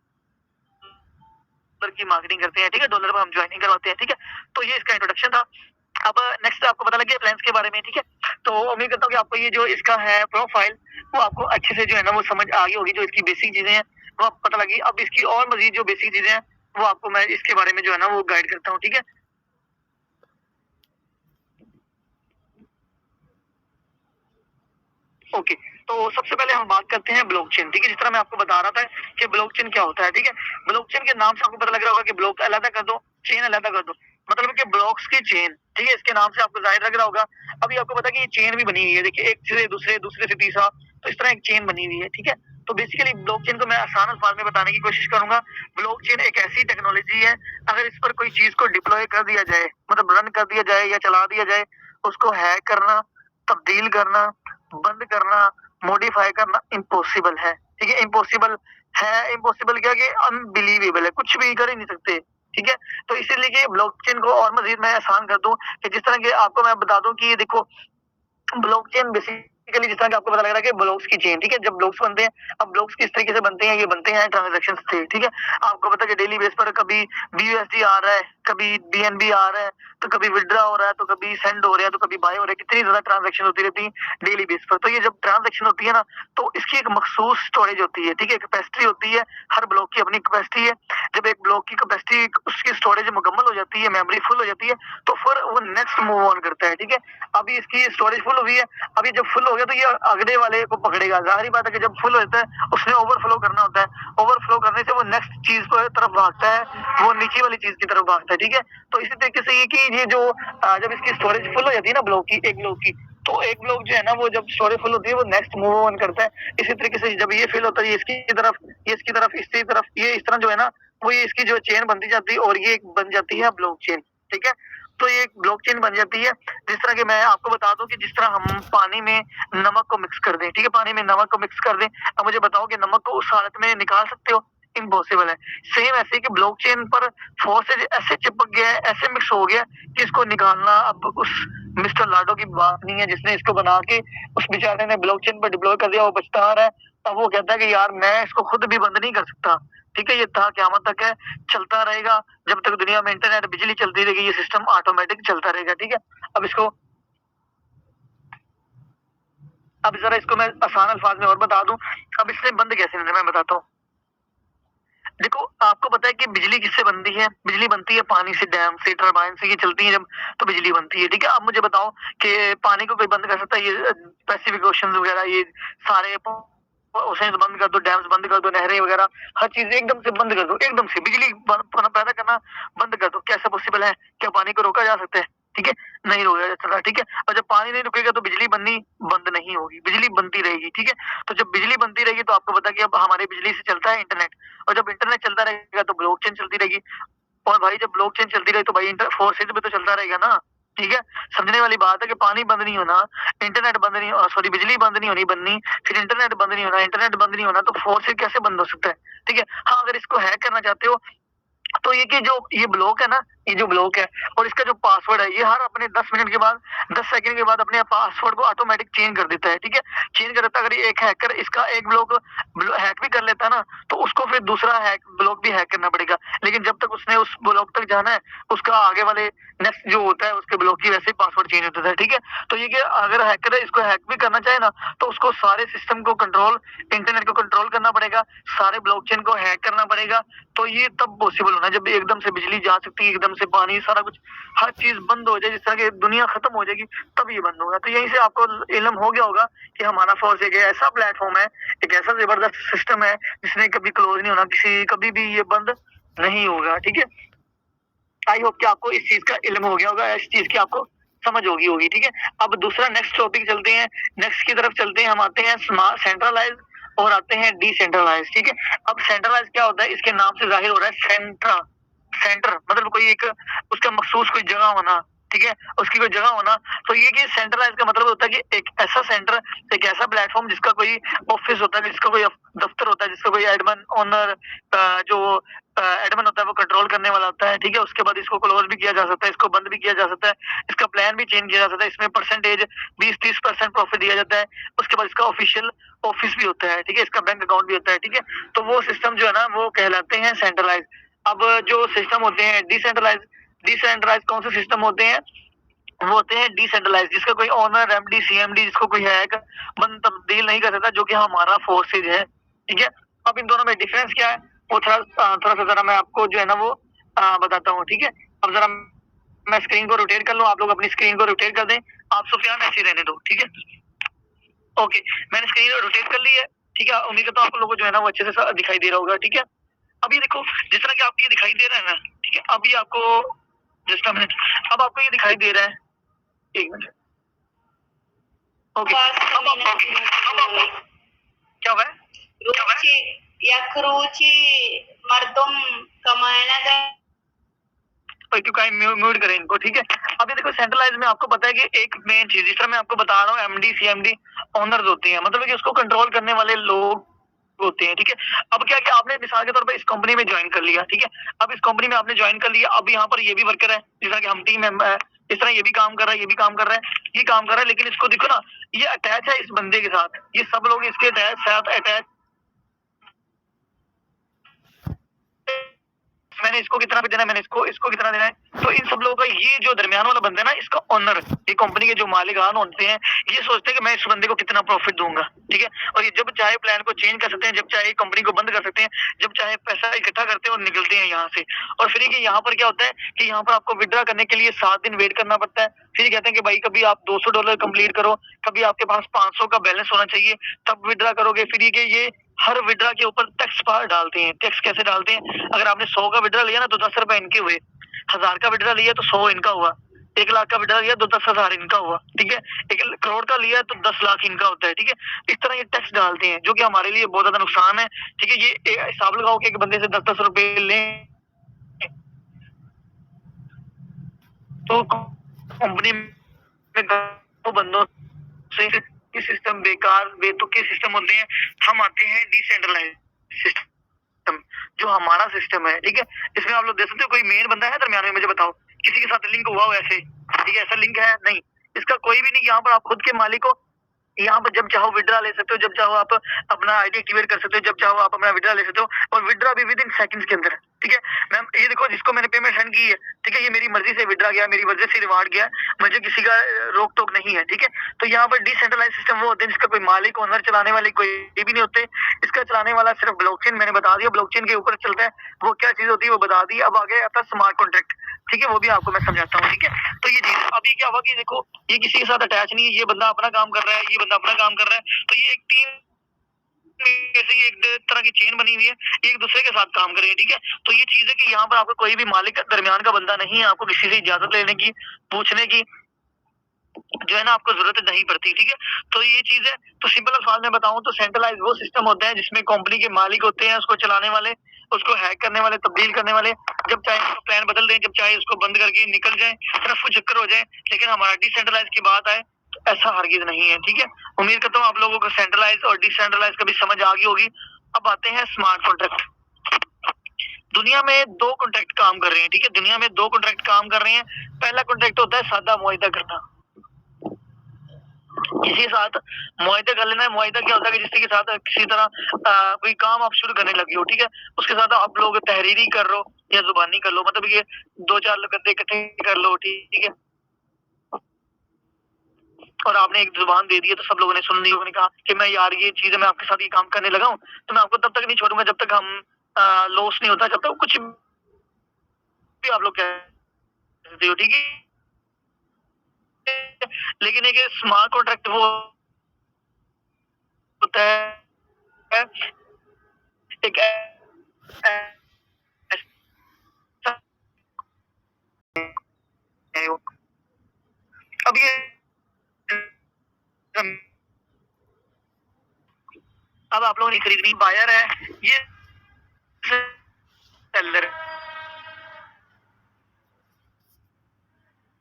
की मार्केटिंग करते हैं, ठीक है, डॉलर पर हम ज्वाइनिंग करवाते हैं, ठीक है। तो ये इसका इंट्रोडक्शन था। अब नेक्स्ट आपको पता लग गया प्लान्स के बारे में, ठीक है। तो उम्मीद करता हूँ कि आपको ये जो इसका है प्रोफाइल वो आपको अच्छे से जो है ना वो समझ आ गई होगी, जो इसकी बेसिक चीजें हैं वो आपको पता लगी। अब इसकी और मजीद जो बेसिक चीजें हैं वो आपको मैं इसके बारे में जो है ना वो गाइड करता हूँ, ठीक है। ओके, तो सबसे पहले हम बात करते हैं ब्लॉकचेन, ठीक है। जिस तरह मैं आपको बता रहा था कि ब्लॉकचेन क्या होता है, ठीक है। ब्लॉकचेन के नाम से आपको पता लग रहा होगा कि ब्लॉक अलग कर दो, चेन अलग कर दो, मतलब कि ब्लॉक्स की चेन, ठीक है। इसके नाम से आपको जाहिर लग रहा होगा। अभी आपको पता है कि ये चेन भी बनी हुई है, देखिए, एक से दूसरे, दूसरे से तीसरा, तो इस तरह एक चेन बनी हुई है, ठीक है। तो बेसिकली ब्लॉकचेन को मैं आसान अल्फाज में बताने की कोशिश करूंगा। ब्लॉकचेन एक ऐसी टेक्नोलॉजी है, अगर इस पर कोई चीज को डिप्लॉय कर दिया जाए, मतलब रन कर दिया जाए या चला दिया जाए, उसको हैक करना, तब्दील करना, बंद करना, मॉडिफाई करना इम्पॉसिबल है, ठीक है। इम्पॉसिबल है, इम्पॉसिबल क्या कि अनबिलीवेबल है, कुछ भी कर ही नहीं सकते, ठीक है। तो इसीलिए कि ब्लॉकचेन को और मजीद मैं आसान कर दूं कि जिस तरह के आपको मैं बता दूं कि ये देखो, ब्लॉकचेन बेसिकली जिस तरह कि आपको पता लग रहा है कि ब्लॉक्स की चेन, ठीक है। जब ब्लॉक्स बनते हैं, अब ब्लॉक्स किस तरीके से बनते हैं, ये बनते हैं ट्रांजैक्शन से, ठीक है। आपको पता है कि डेली बेस पर कभी बीयूएसडी आ रहा है, कभी बीएनबी आ रहा है, तो कभी विड्रा हो रहा है, तो कभी सेंड हो रहा है, तो कभी बाय हो रहा है, कितनी ज्यादा ट्रांजेक्शन होती रहती है डेली बेस पर। तो ये जब ट्रांजेक्शन होती है ना तो इसकी एक मखसूस स्टोरेज होती है, ठीक है, कैपेसिटी होती है, हर ब्लॉक की अपनी कैपेसिटी है। जब एक ब्लॉक की कैपेसिटी, उसकी स्टोरेज मुकम्मल हो जाती है, मेमोरी फुल हो जाती है, तो फिर वो नेक्स्ट मूव ऑन करता है, ठीक है। अभी इसकी स्टोरेज फुल हुई है, अभी जब फुल हो गया तो ये अगले वाले को पकड़ेगा। जाहिर बात है कि जब फुल होता है उसने ओवरफ्लो करना होता है, ओवरफ्लो करने से वो नेक्स्ट चीज पर तरफ भागता है, वो नीचे वाली चीज की तरफ भागता है, ठीक है। तो इसी तरीके से ये कि ये जो जब इसकी स्टोरेज फुल हो जाती है ना ब्लॉक की, एक ब्लॉक की, तो एक ब्लॉक जो है ना वो जब स्टोरेज फुल होती है वो नेक्स्ट मूव ऑन करता है। इसी तरीके से जब ये फिल होता है, ये इसकी तरफ, ये इसकी तरफ, इसकी तरफ, ये इस तरह जो है ना वो ये इसकी जो चेन बनती जाती है और ये बन जाती है ब्लॉक चेन, ठीक है। तो ये एक ब्लॉकचेन बन जाती है। जिस तरह के मैं आपको बता दूं कि जिस तरह हम पानी में नमक को मिक्स कर दें, ठीक है, पानी में नमक को मिक्स कर दें। अब मुझे बताओ कि नमक को उस हालत में निकाल सकते हो? इम्पॉसिबल है। सेम ऐसे कि ब्लॉकचेन पर फोर्सेज ऐसे चिपक गया है, ऐसे मिक्स हो गया कि इसको निकालना अब उस मिस्टर लाडो की बात नहीं है जिसने इसको बना के उस बेचारे ने ब्लॉकचेन पर डिप्लॉय कर दिया, वो बचता आ रहा है। अब वो कहता है कि यार मैं इसको खुद भी बंद नहीं कर सकता, ठीक है। ये था क़यामत तक है, चलता रहेगा, जब तक दुनिया में इंटरनेट बिजली चलती रहेगी ये सिस्टम ऑटोमेटिक चलता रहेगा, ठीक है। अब इसको, अब जरा इसको मैं आसान अल्फाज में और बता दूं, अब इसने बंद कैसे करना है मैं बताता हूँ। देखो, आपको पता है कि बिजली किससे बनती है? बिजली बनती है पानी से, डैम से, टरबाइन से, ये चलती है जब तो बिजली बनती है, ठीक है? अब मुझे बताओ कि पानी को कोई बंद कर सकता है? ये पैसिफिक ओशन वगैरह ये सारे ओशंस बंद कर दो, डैम्स बंद कर दो, नहरें वगैरह हर चीज़ एकदम से बंद कर दो, एकदम से बिजली पैदा करना बंद कर दो। कैसे पॉसिबल है? क्या पानी को रोका जा सकता है? ठीक है? नहीं रोका जा सकता, ठीक है? और जब पानी नहीं रुकेगा तो बिजली बननी बंद नहीं होगी, बिजली बनती रहेगी, ठीक है? तो जब बिजली बनती रहेगी तो आपको पता है कि अब हमारी बिजली से चलता है इंटरनेट, और जब इंटरनेट चलता रहेगा तो ब्लॉकचेन चलती रहेगी, और भाई जब ब्लॉकचेन चलती रही तो भाई इंटर फोर्सेज भी तो चलता रहेगा ना, ठीक है? समझने वाली बात है कि पानी बंद नहीं होना, इंटरनेट बंद नहीं सॉरी बिजली बंद नहीं होनी बननी, फिर इंटरनेट बंद नहीं होना, इंटरनेट बंद नहीं होना, तो फोर्सेज कैसे बंद हो सकता है? ठीक है? हाँ, अगर इसको हैक करना चाहते हो तो ये कि जो ये ब्लॉक है ना, ये जो ब्लॉक है और इसका जो पासवर्ड है, ये हर अपने 10 मिनट के बाद, 10 सेकंड के बाद अपने पासवर्ड को ऑटोमेटिक चेंज कर देता है, ठीक है? चेंज कर देता है। अगर ये एक हैकर इसका एक ब्लॉक हैक भी कर लेता है ना, तो उसको फिर दूसरा ब्लॉक भी हैक करना पड़ेगा। लेकिन जब तक उसने उस ब्लॉक तक जाना है, उसका आगे वाले नेक्स्ट जो होता है उसके ब्लॉक की वैसे ही पासवर्ड चेंज होता है, ठीक है? तो ये कि अगर हैकर इसको हैक भी करना चाहे ना, तो उसको सारे सिस्टम को कंट्रोल, इंटरनेट को कंट्रोल करना पड़ेगा, सारे ब्लॉकचेन को हैक करना पड़ेगा। तो ये तब पॉसिबल होना जब एकदम से बिजली जा सकती है, एकदम से पानी, सारा कुछ, हर चीज बंद हो जाए, जिस तरह की दुनिया खत्म हो जाएगी, तब ये बंद होगा। तो यहीं से आपको इल्म हो गया होगा कि हमारा फोर्स एक ऐसा प्लेटफॉर्म है, एक ऐसा जबरदस्त सिस्टम है जिसने कभी क्लोज नहीं होना, किसी कभी भी ये बंद नहीं होगा, ठीक है? आई होप कि आपको इस चीज का इल्म हो गया होगा, इस चीज की आपको समझ होगी, ठीक है? अब दूसरा नेक्स्ट टॉपिक चलते हैं, नेक्स्ट की तरफ चलते हैं। हम आते हैं स्मार्ट सेंट्रलाइज और आते हैं डिसेंट्रलाइज, ठीक है? अब सेंट्रलाइज क्या होता है? इसके नाम से जाहिर हो रहा है सेंट्रा, सेंटर मतलब कोई एक उसका मखसूस कोई जगह होना, ठीक है? उसकी कोई जगह होना। तो ये कि सेंट्रलाइज का मतलब होता है कि एक ऐसा सेंटर, एक ऐसा प्लेटफॉर्म जिसका कोई ऑफिस होता है, जिसका कोई दफ्तर होता है, जिसका कोई एडमिन ओनर जो एडमिन होता है वो कंट्रोल करने वाला होता है, ठीक है? उसके बाद इसको क्लोज भी किया जा सकता है, इसको बंद भी किया जा सकता है, इसका प्लान भी चेंज किया जा सकता है, इसमें परसेंटेज 20-30% प्रॉफिट दिया जाता है। उसके बाद इसका ऑफिशियल ऑफिस भी होता है, ठीक है? इसका बैंक अकाउंट भी होता है, ठीक है? तो वो सिस्टम जो है ना वो कहलाते हैं सेंट्रलाइज। अब जो सिस्टम होते हैं डिसेंट्रलाइज, डिसेंट्रलाइज कौन से सिस्टम होते हैं? वो होते हैं डिसेंट्रलाइज, जिसका कोई ओनर, एमडी, सीएमडी, जिसको कोई हैक बंद तब्दील नहीं कर सकता, जो कि हमारा फोर्सेज है, ठीक है? अब इन दोनों में डिफरेंस क्या है वो थोड़ा सा जरा मैं आपको जो है ना वो बताता हूँ, ठीक है? अब जरा मैं स्क्रीन को रोटेट कर लूँ, आप लोग अपनी स्क्रीन को रोटेट कर दें, आप सुफियान ऐसे ही रहने दो, ठीक है? ओके, मैंने स्क्रीन रोटेट कर ली है, ठीक है? उम्मीद करता हूँ आप लोगों को जो है ना वो अच्छे से दिखाई दे रहा होगा, ठीक है? अब ये देखो, जिस तरह की आपको ये दिखाई दे रहा है ना, ठीक है? अभी आपको जस्ट अ मिनट, अब आपको ये दिखाई दे रहा है, एक मिनट, ओके, अब आपको क्या हुआ है? रुचि यकृचि मर्दुम कमाना म्यूट करें इनको, ठीक है? अभी देखो सेंट्रलाइज में आपको पता है कि एक मेन चीज, जिस तरह मैं आपको बता रहा हूँ, एमडी, सीएमडी ओनर्स होते हैं, मतलब कि उसको कंट्रोल करने वाले लोग होते हैं, ठीक है? अब क्या क्या आपने मिसाल के तौर पर इस कंपनी में ज्वाइन कर लिया, ठीक है? अब इस कंपनी में आपने ज्वाइन कर लिया, अब यहाँ पर ये भी वर्कर है, जिस तरह की हम टीम मेंबर है, इस तरह ये भी काम कर रहा है, ये भी काम कर रहा है, ये काम कर रहा है, लेकिन इसको देखो ना, ये अटैच है इस बंदे के साथ, ये सब लोग इसके साथ अटैच, मैंने इसको कितना भी देना है, मैंने इसको कितना देना है, तो इन सब लोगों का ये जो दरमियान वाला बंदा है ना, इसका ओनर, ये कंपनी के जो मालिकान होते हैं, ये सोचते हैं कि मैं इस बंदे को कितना प्रॉफिट दूंगा, ठीक है? और ये जब चाहे प्लान को चेंज कर सकते हैं, जब चाहे कंपनी को बंद कर सकते हैं, जब चाहे पैसा इकट्ठा करते हैं और निकलते हैं यहाँ से। और फिर ये यहाँ पर क्या होता है कि यहाँ पर आपको विड्रा करने के लिए 7 दिन वेट करना पड़ता है। फिर कहते हैं कि भाई कभी आप $200 कंप्लीट करो, कभी आपके पास 500 का बैलेंस होना चाहिए, तब विड्रा करोगे। फिर ये हर विड्रा के ऊपर टैक्स पार डालते हैं। टैक्स कैसे डालते हैं? अगर आपने 100 का विड्रा लिया ना तो 10 रुपए इनके हुए, 1000 का विड्रा लिया तो 100 इनका हुआ, 1 लाख का विड्रा लिया तो 10,000 इनका हुआ, ठीक है? 1 करोड़ का लिया तो 10 लाख इनका होता है, ठीक है? इस तरह ये टैक्स डालते हैं, जो कि हमारे लिए बहुत ज्यादा नुकसान है, ठीक है? ये हिसाब लगाओ कि एक बंदे से 10-10 रुपए लें तो कंपनी में बंदों से सिस्टम बेकार बेतुके सिस्टम होते हैं। हम आते हैं डिसेंट्रलाइज सिस्टम, जो हमारा सिस्टम है, ठीक है? इसमें आप लोग देख सकते हो कोई मेन बंदा है दरमियान में, मुझे बताओ किसी के साथ लिंक हुआ हो ऐसे, ठीक है? ऐसा लिंक है नहीं, इसका कोई भी नहीं। यहाँ पर आप खुद के मालिक हो, यहाँ पर जब चाहो विड्रा ले सकते हो, जब चाहो आप अपना आईडी एक्टिवेट कर सकते हो, जब चाहो आप अपना विड्रा ले सकते हो, और विड्रा भी विद इन सेकंड्स के अंदर, ठीक है मैम, ये देखो जिसको मैंने पेमेंट सेंड की है, ठीक है, ये मेरी मर्जी से विड्रा गया, मेरी मर्जी से रिवार्ड गया, मुझे किसी का रोक टोक नहीं है, ठीक है। तो यहाँ पर डिसेंट्रलाइज सिस्टम वो होते हैं जिसका कोई मालिक ओनर चलाने वाले कोई भी नहीं होते, इसका चलाने वाला सिर्फ ब्लॉकचेन, मैंने बता दिया ब्लॉकचेन के ऊपर चलता है, वो क्या चीज होती है वो बता दी। अब आगे आता है स्मार्ट कॉन्ट्रैक्ट, ठीक है, वो भी आपको मैं समझाता हूँ, ठीक है। तो ये चीज अभी क्या हुआ कि देखो ये किसी के साथ अटैच नहीं है, ये बंदा अपना काम कर रहा है, ये बंदा अपना काम कर रहा है, तो ये एक टीम ऐसे ही एक तरह की चेन बनी हुई है, एक दूसरे के साथ काम करेंगे, ठीक है। तो ये चीज है कि यहाँ पर आपको कोई भी मालिक दरमियान का बंदा नहीं है, आपको किसी से इजाजत लेने की, पूछने की जो है ना आपको जरूरत नहीं पड़ती, ठीक है। तो ये चीज है। तो सिंपल अल्फाज में बताऊं तो सेंट्रलाइज वो सिस्टम होता है जिसमें कंपनी के मालिक होते हैं, उसको चलाने वाले, उसको हैक करने वाले, तब्दील करने वाले, जब चाहे उसको प्लान बदल दें, जब चाहे उसको बंद करके निकल जाए, रफू चक्कर हो जाए। लेकिन हमारा डिसेंट्रलाइज की बात आए तो ऐसा हरगिज नहीं है, ठीक है। उम्मीद करता हूँ आप लोगों को सेंट्रलाइज और डिसेंट्रलाइज का भी समझ आ गई होगी। अब आते हैं स्मार्ट कॉन्ट्रैक्ट। दुनिया में दो कॉन्ट्रैक्ट काम कर रहे हैं, ठीक है, दुनिया में दो कॉन्ट्रैक्ट काम कर रहे हैं। पहला कॉन्ट्रैक्ट होता है सादा मुआहिदा करना, किसी के साथ मुआहिदा कर लेना है। मुआहिदा क्या होता है कि जिसके के साथ किसी तरह कोई काम आप शुरू करने लगे हो, ठीक है, उसके साथ आप लोग तहरीरी कर लो या जुबानी कर लो, मतलब ये दो चार बंदे इकट्ठे कर लो, ठीक है, और आपने एक जुबान दे दी है तो सब लोगों ने सुन ली, उन्होंने कहा कि मैं यार ये चीज है, मैं आपके साथ ये काम करने लगा हूँ, तो मैं आपको तब तक नहीं छोड़ूंगा जब तक हम लॉस नहीं होता, जब तक कुछ भी आप लोग कहते हो, ठीक है। लेकिन एक स्मार्ट कॉन्ट्रैक्ट वो होता है एक अब ये अब आप लोगों ने खरीदनी, बायर है ये सेलर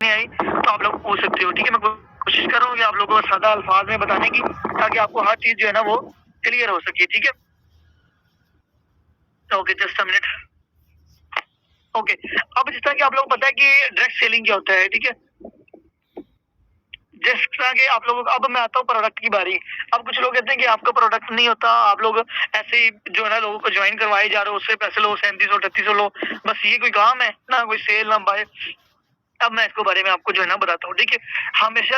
नहीं आई तो आप लोग पूछ सकते हो, ठीक है। मैं कोशिश कर रहा हूँ कि आप लोगों को सादा अल्फाज में बताने की, ताकि आपको हर चीज जो है ना वो क्लियर हो सके, ठीक है। Okay just a minute. Okay, अब जिस तरह कि आप लोगों को पता है कि डायरेक्ट सेलिंग क्या होता है, ठीक है। जिस तरह के आप लोगों को, अब मैं आता हूँ प्रोडक्ट की बारी। अब कुछ लोग कहते हैं कि आपका प्रोडक्ट नहीं होता, आप लोग ऐसे ही जो है ना लोगों को ज्वाइन करवाए जा रहे हो, उससे पैसे लो, 3700 3800 लो, बस ये कोई काम है ना, कोई सेल ना बाय। अब मैं इसको बारे में आपको जो है ना बताता हूँ, ठीक है। हमेशा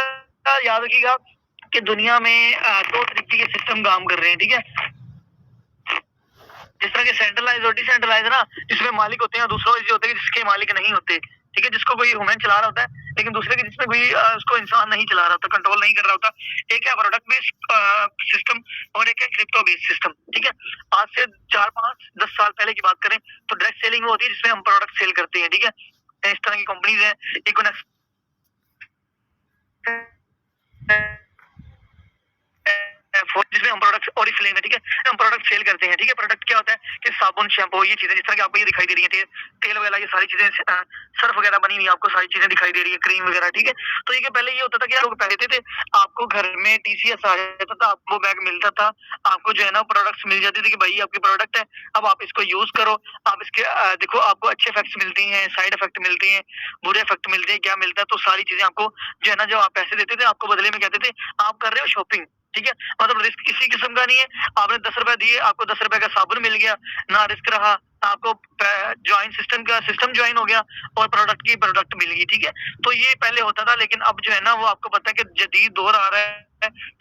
याद रखिएगा कि दुनिया में दो तरीके के सिस्टम काम कर रहे हैं, ठीक है। जिस तरह के सेंट्रलाइज और डिसेंट्रलाइज ना, जिसमें मालिक होते हैं, दूसरा जो होते हैं जिसके मालिक नहीं होते, ठीक है, जिसको कोई ह्यूमन चला रहा होता है, लेकिन दूसरे के जिसमें कोई उसको इंसान नहीं चला रहा होता, कंट्रोल नहीं कर रहा होता। एक है प्रोडक्ट बेस्ड सिस्टम और एक है क्रिप्टो बेस्ड सिस्टम, ठीक है। आज से 4 5 10 साल पहले की बात करें तो डायरेक्ट सेलिंग वो होती है जिसमें हम प्रोडक्ट सेल करते हैं, ठीक है। इस तरह की कंपनीज है, इकोनेक्स जिसमें हम प्रोडक्ट ओरिफ्लेम है, ठीक है, हम प्रोडक्ट सेल करते हैं, ठीक है। प्रोडक्ट क्या होता है कि साबुन, शैम्पू, ये चीजें जिस तरह की आपको ये दिखाई दे रही है, तेल वगैरह, ये सारी चीजें, सर्फ वगैरह बनी हुई आपको सारी चीजें दिखाई दे रही है, क्रीम वगैरह, ठीक है। तो ये पहले ये होता था कि लोग पैसे देते थे, आपको घर में टीसीएस आ जाता था, आपको बैग मिलता था, आपको जो है ना प्रोडक्ट्स मिल जाते थे कि भाई आपकी प्रोडक्ट है, अब आप इसको यूज करो, आप इसके देखो आपको अच्छे इफेक्ट्स मिलते हैं, साइड इफेक्ट मिलते हैं, बुरे इफेक्ट मिलते हैं, क्या मिलता है, तो सारी चीजें आपको जो है ना, जब आप पैसे देते थे आपको बदले में कहते थे आप कर रहे हो शॉपिंग, ठीक है। मतलब रिस्क किसी किस्म का नहीं है, आपने 10 रुपए दिए, आपको 10 रुपए का साबुन मिल गया, ना रिस्क रहा, आपको ज्वाइन सिस्टम का सिस्टम ज्वाइन हो गया और प्रोडक्ट की प्रोडक्ट मिल गई, ठीक है। तो ये पहले होता था, लेकिन अब जो है ना वो आपको पता है कि जदीद दौर आ रहा है।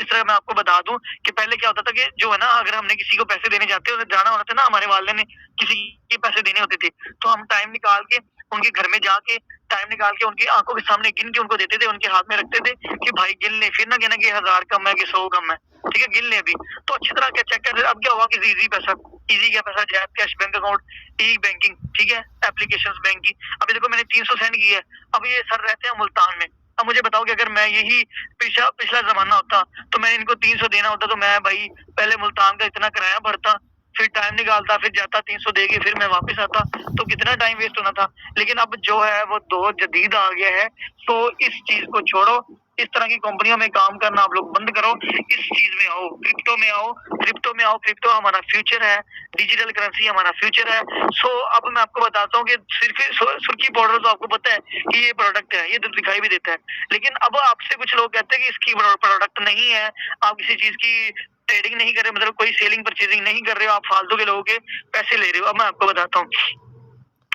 इस तरह मैं आपको बता दूं कि पहले क्या होता था कि जो है ना, अगर हमने किसी को पैसे देने जाते जाना होता था ना, हमारे वाले ने किसी के पैसे देने होते थे, तो हम टाइम निकाल के उनके घर में जाके टाइम निकाल के उनकी आंखों के सामने गिन के उनको देते थे, उनके हाथ में रखते थे कि भाई गिन ले, फिर ना कहना कि 1000 कम है कि 100 कम है, ठीक है, गिन ले अभी। तो अच्छी तरह चेक कर। अब क्या हुआ कि इजी पैसा, इजी क्या पैसा, जैप कैश, बैंक अकाउंट, ई बैंकिंग, ठीक है, एप्लीकेशन बैंक की। अभी देखो मैंने 300 सेंड की है, अब ये सर रहते हैं मुल्तान में। अब मुझे बताओ कि अगर मैं यही पिछला जमाना होता तो मैं इनको 300 देना होता, तो मैं भाई पहले मुल्तान का इतना किराया भरता, फिर टाइम निकालता, फिर जाता 300 दे के, फिर मैं वापस आता, तो कितना टाइम वेस्ट होना था। लेकिन अब जो है वो दो जदीद आ गया है, तो इस चीज को छोड़ो, इस तरह की कंपनियों में काम करना आप लोग बंद करो, इस चीज में आओ, क्रिप्टो में आओ, क्रिप्टो में आओ। क्रिप्टो हमारा फ्यूचर है, डिजिटल करेंसी हमारा फ्यूचर है। सो अब मैं आपको बताता हूँ कि सिर्फ सुर्खी पाउडर तो आपको पता है कि ये प्रोडक्ट है, ये तो दिखाई भी देता है, लेकिन अब आपसे कुछ लोग कहते हैं कि इसकी प्रोडक्ट नहीं है, आप किसी चीज की ट्रेडिंग नहीं कर रहे, मतलब कोई सेलिंग परचेजिंग नहीं कर रहे हो, आप फालतू के लोगों के पैसे ले रहे हो। अब मैं आपको बताता हूँ,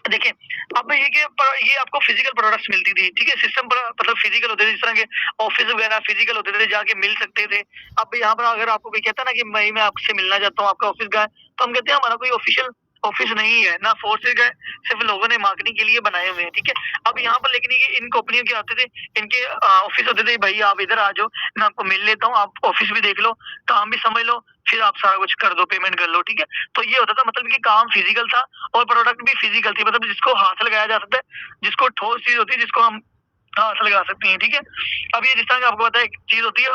देखिए, अब ये आपको फिजिकल प्रोडक्ट्स मिलती थी, ठीक है? सिस्टम पर मतलब फिजिकल होते थे, जिस तरह के ऑफिस वगैरह फिजिकल होते थे, जाके मिल सकते थे। अब यहाँ पर अगर आपको कोई कहता है ना कि मैं आपसे मिलना चाहता हूँ, आपका ऑफिस कहाँ है? तो हम कहते हैं हमारा कोई ऑफिशियल ऑफिस नहीं है, ना फोर्सेज है, सिर्फ लोगों ने मार्केटिंग के लिए बनाए हुए हैं, ठीक है? अब यहाँ पर लेकिन ये इन कंपनियों के आते थे, इनके ऑफिस होते थे, भई आप इधर आ जाओ, मैं आपको मिल लेता हूँ, आप ऑफिस भी देख लो, काम भी समझ लो, फिर आप सारा कुछ कर दो, पेमेंट कर लो, ठीक है? तो ये होता था मतलब कि काम फिजिकल था और प्रोडक्ट भी फिजिकल थी, मतलब जिसको हाथ लगाया जा सकता है, जिसको ठोस चीज होती है, जिसको हम हाथ लगा सकते हैं, ठीक है? अब ये जिस तरह का आपको पता है एक चीज होती है,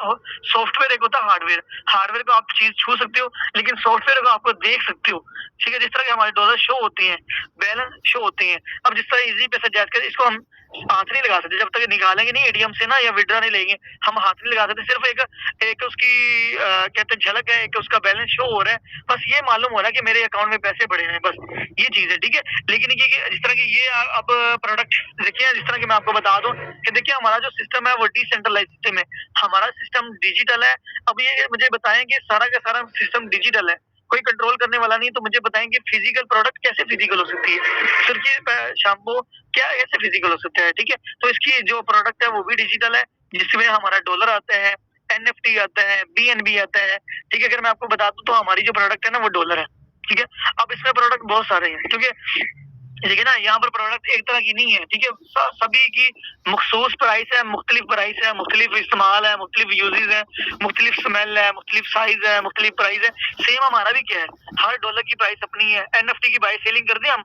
सॉफ्टवेयर एक होता है हार्डवेयर। हार्डवेयर को आप चीज छू सकते हो, लेकिन सॉफ्टवेयर को आपको देख सकते हो, ठीक है? जिस तरह के हमारे डॉलर शो होते हैं, बैलेंस शो होते हैं। अब जिस तरह इजी पैसा जायज कर, इसको हम हाथ नहीं लगा सकते, जब तक निकालेंगे नहीं एटीएम से ना या विड्रॉ नहीं लेंगे, हम हाथ नहीं लगा सकते। सिर्फ एक एक उसकी कहते हैं झलक है, एक उसका बैलेंस शो हो रहा है, बस ये मालूम हो रहा है कि मेरे अकाउंट में पैसे पड़े हैं, बस ये चीज है, ठीक है? लेकिन ये कि जिस तरह की ये अब प्रोडक्ट देखिए, जिस तरह की मैं आपको बता दूं कि देखिए हमारा जो सिस्टम है वो डिसेंट्रलाइज सिस्टम है, हमारा सिस्टम डिजिटल है। अब ये मुझे बताएं कि सारा का सारा सिस्टम डिजिटल है, कोई कंट्रोल करने वाला नहीं, तो मुझे बताएं कि फिजिकल प्रोडक्ट कैसे फिजिकल हो सकती है? सुर्खी शैम्पू क्या ऐसे फिजिकल हो सकता है, ठीक है? तो इसकी जो प्रोडक्ट है वो भी डिजिटल है, जिसमें हमारा डॉलर आता है, एनएफटी आता है, बीएनबी आता है, ठीक है? अगर मैं आपको बता दूं तो हमारी जो प्रोडक्ट है ना वो डॉलर है, ठीक है? अब इसमें प्रोडक्ट बहुत सारे हैं, क्योंकि देखिए ना यहाँ पर प्रोडक्ट एक तरह की नहीं है, ठीक है? सभी की मखसूस प्राइस है, मुख्तलिफ प्राइस है, मुख्तलिफ इस्तेमाल है, मुख्तलिफ यूजेज है, मुख्तलिफ स्मेल है, मुख्तलिफ साइज है, मुख्तलिफ प्राइस है। सेम हमारा भी क्या है, हर डॉलर की प्राइस अपनी है। एनएफटी की बाई सेलिंग करते हैं हम,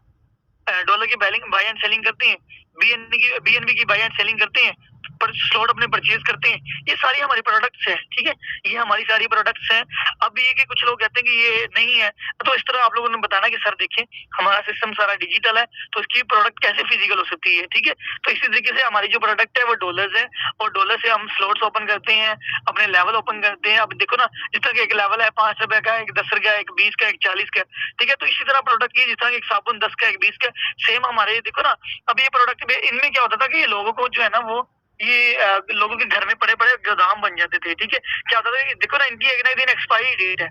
डॉलर की बाई एंड सेलिंग करते हैं, बीएनबी की बाई एंड सेलिंग करते हैं, पर स्लॉट अपने परचेज करते हैं। ये सारी हमारी प्रोडक्ट्स हैं, ठीक है? ये हमारी सारी प्रोडक्ट्स हैं। अब ये कि कुछ लोग कहते हैं कि ये नहीं है, तो इस तरह आप लोगों ने बताना कि सर देखिए हमारा सिस्टम सारा डिजिटल है, तो इसकी प्रोडक्ट कैसे फिजिकल हो सकती है, ठीक है? तो इसी तरीके से हमारी जो प्रोडक्ट है वो डॉलर्स है, और डॉलर से हम स्लॉट्स ओपन करते हैं, अपने लेवल ओपन करते हैं। अब देखो ना, जिस तरह एक लेवल है 5 रुपए का, एक 10 का, एक 20 का, एक 40 का, ठीक है? तो इसी तरह प्रोडक्ट की, जिस तरह एक साबुन 10 का, एक 20 का, सेम हमारे देखो ना। अब ये प्रोडक्ट में इनमें क्या होता था कि ये लोगों को जो है ना वो ये लोगों के घर में पड़े-पड़े गोदाम बन जाते थे, ठीक है? क्या होता था कि देखो ना, इनकी एक ना एक दिन एक्सपायरी डेट है,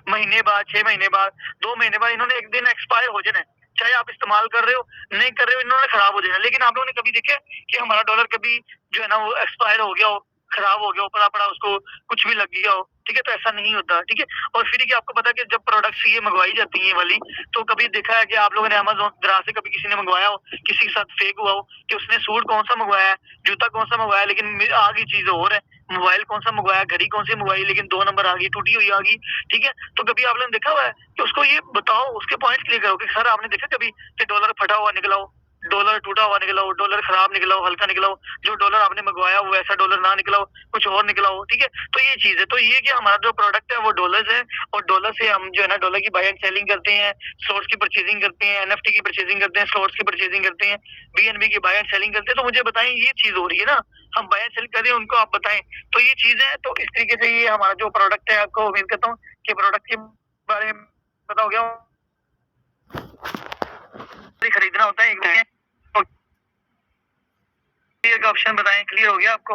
महीने बाद, 6 महीने बाद, 2 महीने बाद इन्होंने एक दिन एक्सपायर हो जाना है। चाहे आप इस्तेमाल कर रहे हो, नहीं कर रहे हो, इन्होंने खराब हो जाना है। लेकिन आप लोगों ने कभी देखे कि हमारा डॉलर कभी जो है ना वो एक्सपायर हो गया हो, खराब हो गया हो, पड़ा-पड़ा उसको कुछ भी लग गया हो, ठीक है? तो ऐसा नहीं होता, ठीक है? और फिर कि आपको पता है कि जब प्रोडक्ट्स ये मंगवाई जाती है ये वाली, तो कभी देखा है कि आप लोगों ने अमेज़न दरा से कभी किसी ने मंगवाया हो, किसी के साथ फेक हुआ हो कि उसने सूट कौन-सा मंगवाया है, जूता कौन-सा मंगवाया है, लेकिन आ गई चीज़ और है। मोबाइल कौन-सा मंगवाया, घड़ी कौन-सी मंगवाई, लेकिन 2 नंबर आ गई, टूटी हुई आ गई, ठीक है? तो कभी आप लोगों ने देखा हुआ है कि उसको ये बताओ, उसके पॉइंट क्लियर करो कि सर आपने देखा कभी कि डॉलर फटा हुआ निकला हो, डॉलर टूटा हुआ निकला हो, डॉलर खराब निकला हो, हल्का निकला हो, जो डॉलर आपने मंगवाया हो वैसा डॉलर ना निकला हो, कुछ और निकला हो, ठीक है? तो ये चीज़ है। तो ये कि हमारा जो प्रोडक्ट है वो डॉलर्स है, और डॉलर से हम जो है ना डॉलर की बाय एंड सेलिंग करते हैं, स्लॉट्स की परचेजिंग करते हैं, एनएफटी की परचेजिंग करते हैं, स्लॉट्स की परचेजिंग करते हैं, बीएनबी की बाय एंड सेलिंग करते हैं। तो मुझे बताएं, ये चीज़ हो रही है ना, हम बाय एंड सेल कर रहे हैं, उनको आप बताएं। तो ये चीज़ है, तो इस तरीके से ये हमारा जो प्रोडक्ट है, आपको उम्मीद करता हूँ कि प्रोडक्ट के बारे में पता हो गया हो। खरीदना होता है एक का ऑप्शन बताएं, क्लियर हो गया आपको?